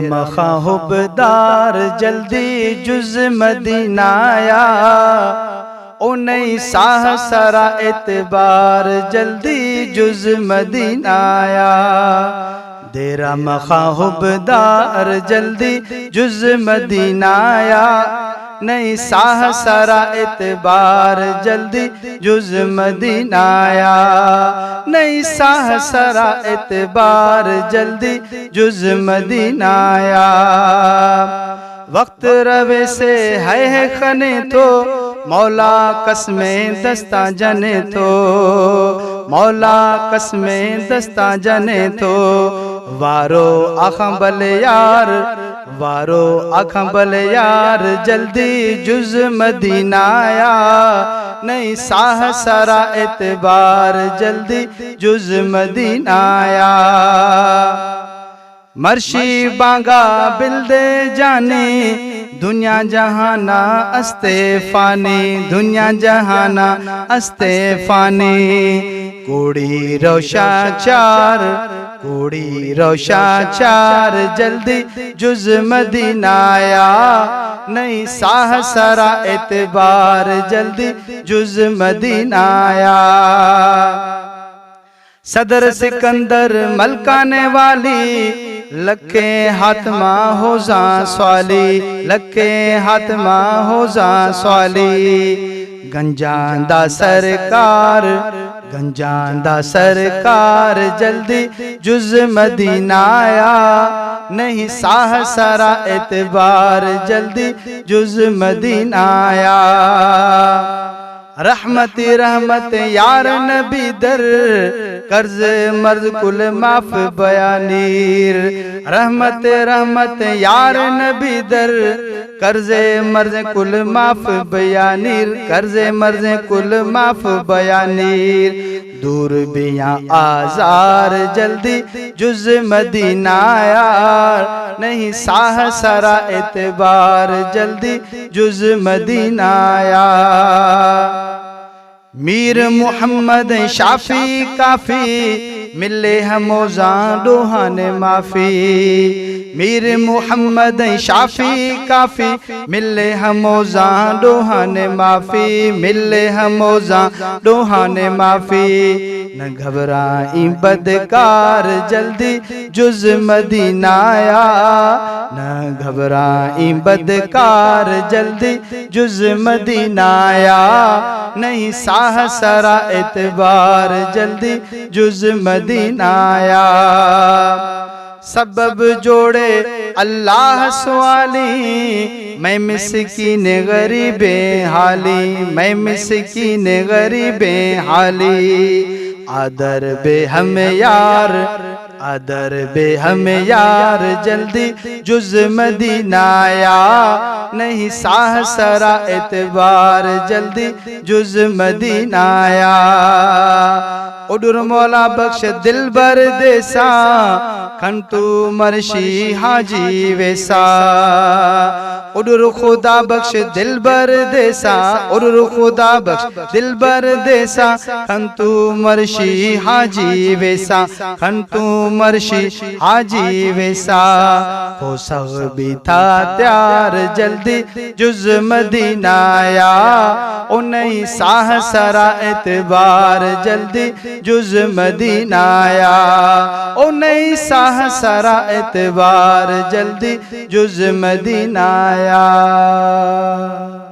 मखा हुबदार जल्दी जुज मदीनाया, ओ नहीं साह सरा एतबार जल्दी जुज मदीनाया। तेरा मखा हुबदार जल्दी जुज मदीनाया, नहीं साह सरा एतबार जल्दी जुज मदीनाया, नहीं साह सरा एतबार जल्दी जुज मदीनाया। वक्त रवे से है खने तो मौला कसमें दस्ता जने तो, मौला कसमें दस्ता जने तो। वारो अखबल यार, वारो अखबल यार जल्दी जुज मदीनाया, नहीं साह सरा एतबार जल्दी जुज मदीनाया। मर्शी बांगा बिल्दे जाने दुनिया जहाना अस्ते फानी, दुनिया जहाना अस्ते फानी। कुड़ी रोशा चार, कुड़ी रोशा चार जल्दी जुज मदीनाया, नहीं साह सरा एतबार जल्दी जुज मदीनाया। सदर सिकंदर मलकाने वाली लखे हाथमा हो जा स्वाली, लखे हाथमा हो जा स्वाली। गंजांदा सरकार, गंजांदा सरकार जल्दी जुज मदीनाया, नहीं साह सरा एतबार जल्दी जुज मदीनाया। रहमती रहमत यार नबी दर, कर्ज मर्ज कुल माफ बयानीर। रहमत रहमत यार नबी दर, कर्ज मर्ज कुल माफ बयानीर, कर्ज मर्ज कुल माफ बयानीर। दूर बिया आजार जल्दी जुज मदीनाया, नहीं साह सरा एतबार जल्दी जुज मदीनाया। मीर मोहम्मद शाफी काफी मिले हमोजा डोहाने माफी। मीर मोहम्मद शाफी काफी मिले हमोजा डोहाने माफी, मिले हमोजा डोहाने माफी। न घबराई बदकार जल्दी जुज मदीनाया, न घबराई बदकार जल्दी जुज मदीनाया, नहीं साह सरा एतबार जल्दी जुज मदीनाया। सबब जोड़े अल्लाह सवाली, मैं मिस्कीन गरीबे हाली, मैं मिस्कीन गरीबे हाली। आदर बे हम यार, आदर बे हम यार जल्दी जुज मदीनाया, नहीं साह सरा एतबार जल्दी जुज मदीनाया। उडुर मौला बख्श दिल बर देसा, खंतु मर्शी हाजी वैसा। उडुर खुदा बख्श दिल बर देसा, उडुर खुदा बख्श दिल बर देसा। खंतु मर्शी हाजी वैसा, खंतु मर्शी हाजी वैसा। हो सग भी था त्यार जल्दी जुज मदीनाया, ओ नहीं साह सरा एतबार जल्दी जुज मदीनाया, ओ नहीं साह सरा एतबार जल्दी जुज मदीनाया।